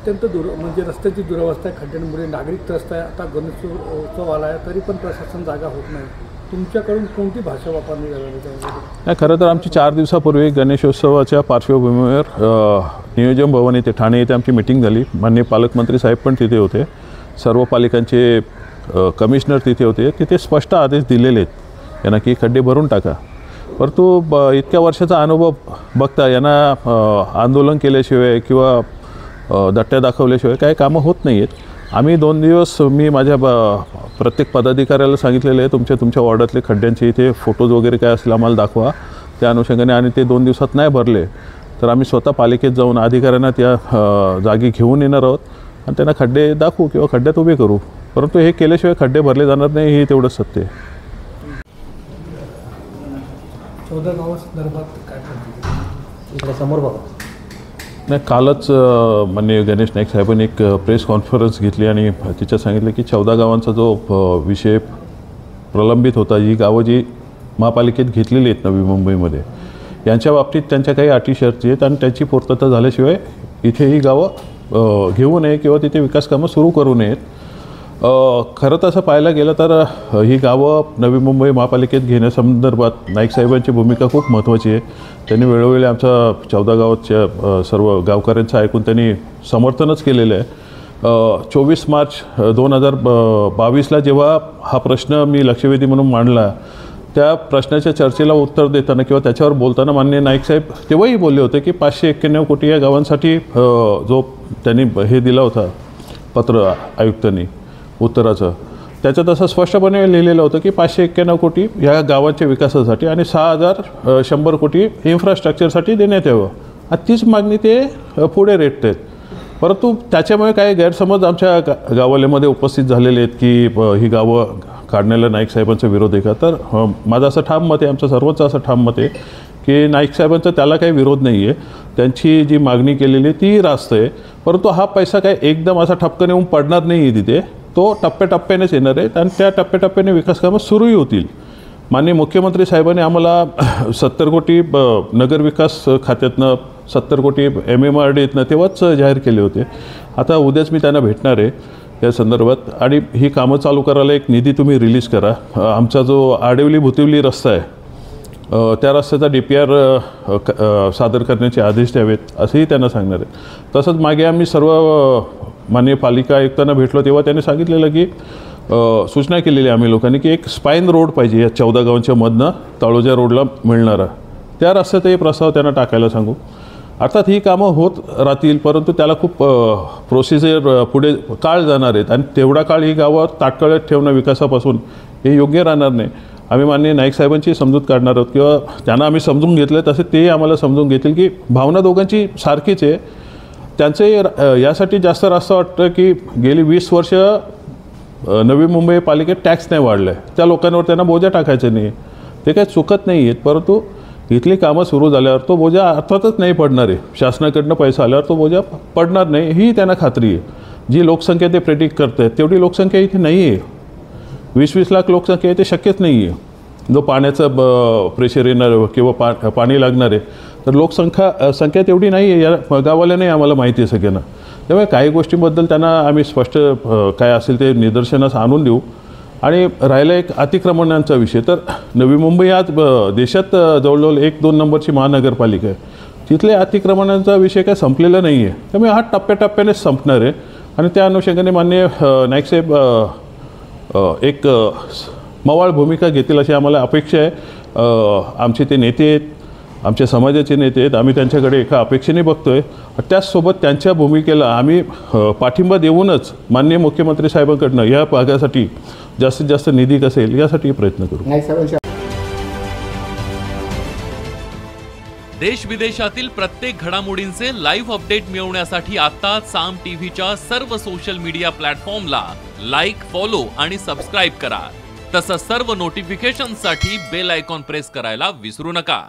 अत्यंत म्हणजे रस्त्याची दुरवस्था आहे, खड्ड्यांमुळे नागरिक त्रस्त आहे. आता गणेशोत्सव आला आहे तरी पण प्रशासन जागा होत नाही. तुमच्याकडून कोणती भाषा वापरली जाते? नाही, खरं तर आमची 4 दिवसापूर्वी गणेशोत्सवाच्या पार्श्वभूमीवर नियोजन भवन येथे ठाणे येथे आमची मीटिंग झाली. माननीय पालकमंत्री साहेब पण तिथे होते, सर्व पालिकांचे कमिशनर तिथे होते. तिथे स्पष्ट आदेश दिलेले आहेत यांना की खड्डे भरून टाका. परंतु इतक्या वर्षाचा अनुभव बघता यांना आंदोलन केल्याशिवाय किंवा दट्ट्या दाखवल्याशिवाय काही कामं होत नाही आहेत. आम्ही 2 दिवस मी माझ्या प्रत्येक पदाधिकाऱ्याला सांगितलेलं आहे तुमच्या वॉर्डातले खड्ड्यांचे इथे फोटोज वगैरे काय असतील आम्हाला दाखवा. त्या अनुषंगाने आणि ते 2 दिवसात नाही भरले तर आम्ही स्वतः पालिकेत जाऊन अधिकाऱ्यांना त्या जागी घेऊन येणार आहोत आणि त्यांना खड्डे दाखवू किंवा खड्ड्यात उभे करू. परंतु हे केल्याशिवाय खड्डे भरले जाणार नाही हे तेवढंच सत्य आहे. 14 गावांसंदर्भात काय करते इकडे समोर बघा. नाही, कालच माननीय गणेश नाईक साहेबांनी एक प्रेस कॉन्फरन्स घेतली आणि तिच्यात सांगितलं की 14 गावांचा जो विषय प्रलंबित होता, ही गावं जी महापालिकेत घेतलेली आहेत नवी मुंबईमध्ये, यांच्या बाबतीत त्यांच्या काही अटी शर्ती आहेत आणि त्याची पूर्तता झाल्याशिवाय इथे ही गावं घेऊ नये किंवा तिथे विकास कामं सुरू करू नयेत. खरं तसं पाहायला गेलं तर ही गावं नवी मुंबई महापालिकेत घेण्यासंदर्भात नाईक साहेबांची भूमिका खूप महत्त्वाची आहे. त्यांनी वेळोवेळी आमच्या 14 गावाच्या सर्व गावकऱ्यांचं ऐकून त्यांनी समर्थनच केलेलं आहे. 24 मार्च 2022ला जेव्हा हा प्रश्न मी लक्षवेधी म्हणून मांडला, त्या प्रश्नाच्या चर्चेला उत्तर देताना किंवा त्याच्यावर बोलताना माननीय नाईक साहेब तेव्हाही बोलले होते की 591 कोटी या गावांसाठी जो त्यांनी हे दिला होता पत्र आयुक्तांनी उत्तराचं, त्याच्यात असं स्पष्टपणे लिहिलेलं होतं की 591 कोटी ह्या गावांच्या विकासासाठी आणि 6100 कोटी इन्फ्रास्ट्रक्चरसाठी देण्यात यावं. आणि तीच मागणी ते पुढे रेटत आहेत. परंतु त्याच्यामुळे काही गैरसमज आमच्या गावाल्यामध्ये उपस्थित झालेले आहेत की ही गावं काढण्याला नाईक साहेबांचा विरोध आहे का. तर माझं असं ठाम मत आहे, आमचं सर्वच असं ठाम मत आहे की नाईक साहेबांचा त्याला काही विरोध नाही आहे. त्यांची जी मागणी केलेली आहे ती रास्त आहे. परंतु हा पैसा काय एकदम असा ठपकन येऊन पडणार नाही आहे तिथे, तो टप्प्याटप्प्यानेच येणार आहे आणि त्या टप्प्याटप्प्याने विकास कामं सुरूही होतील. माननीय मुख्यमंत्री साहेबांनी आम्हाला 70 कोटी नगरविकास खात्यातनं, 70 कोटी MMRDतनं तेव्हाच जाहीर केले होते. आता उद्याच मी त्यांना भेटणार आहे या संदर्भात आणि ही कामं चालू करायला एक निधी तुम्ही रिलीज करा. आमचा जो आडिवली भुतिवली रस्ता आहे त्या रस्त्याचा DPR सादर करण्याचे आदेश द्यावेत असंही त्यांना सांगणार आहे. तसंच मागे आम्ही सर्व माननीय पालिका आयुक्तांना भेटलो तेव्हा त्यांनी सांगितलेलं की सूचना केलेली आम्ही लोकांनी की एक स्पाईन रोड पाहिजे या 14 गावांच्या मधनं तळोजा रोडला मिळणारा, त्या रस्त्यातही प्रस्ताव त्यांना टाकायला सांगू. अर्थात ही कामं होत राहतील परंतु त्याला खूप प्रोसिजर पुढे काळ जाणार आहेत आणि तेवढा काळ ही गावं ताटकळत ठेवणं विकासापासून हे योग्य राहणार नाही. आम्ही माननीय नाईक साहेबांची समजूत काढणार आहोत किंवा त्यांना आम्ही समजून घेतलं तसे तेही आम्हाला समजून घेतील की भावना दोघांची सारखीच आहे. त्यांचे यासाठी जास्त रास्ता वाटतं की गेली 20 वर्ष नवी मुंबई पालिकेत टॅक्स नाही वाढलं आहे, त्या लोकांवर त्यांना बोजा टाकायचं नाही. ते काही चुकत नाही आहेत परंतु इथली कामं सुरू झाल्यावर तो बोजा अर्थातच नाही पडणार आहे. शासनाकडनं पैसा आल्यावर तो बोजा पडणार नाही ही त्यांना खात्री आहे. जी लोकसंख्या ते प्रेडिक्ट करत आहेत तेवढी लोकसंख्या इथे नाही आहे. 20-20 लाख लोकसंख्या इथे शक्यच नाही आहे. जो पाण्याचं प्रेशर येणार किंवा पाणी लागणार आहे तर संख्या तेवढी नाही आहे. या गावाला नाही आम्हाला माहिती आहे सगळ्यांना. त्यामुळे काही गोष्टींबद्दल त्यांना आम्ही स्पष्ट काय असेल ते निदर्शनास आणून देऊ. आणि राहिला एक अतिक्रमणांचा विषय, तर नवी मुंबई आज देशात जवळजवळ 1-2 नंबरची महानगरपालिका आहे. तिथले अतिक्रमणांचा विषय काय संपलेला नाही आहे. त्यामुळे हा टप्प्याटप्प्यानेच संपणार आहे आणि त्या अनुषंगाने माननीय नाईक साहेब एक मवाळ भूमिका घेतील अशी आम्हाला अपेक्षा आहे. आमचे ते नेते आहेत, आमच्या समाजाचे नेते आहेत, आम्ही त्यांच्याकडे एका अपेक्षेने बघतो आहे. त्याचसोबत त्यांच्या भूमिकेला आम्ही पाठिंबा देऊनच माननीय मुख्यमंत्री साहेबांकडनं या भागासाठी जास्तीत जास्त निधी कसेल यासाठी प्रयत्न करू. देश विदेशातील प्रत्येक घडामोडींचे लाईव्ह अपडेट मिळवण्यासाठी आता साम टीव्हीच्या सर्व सोशल मीडिया प्लॅटफॉर्मला लाईक, फॉलो आणि सबस्क्राईब करा. तसंच सर्व नोटिफिकेशनसाठी बेल आयकॉन प्रेस करायला विसरू नका.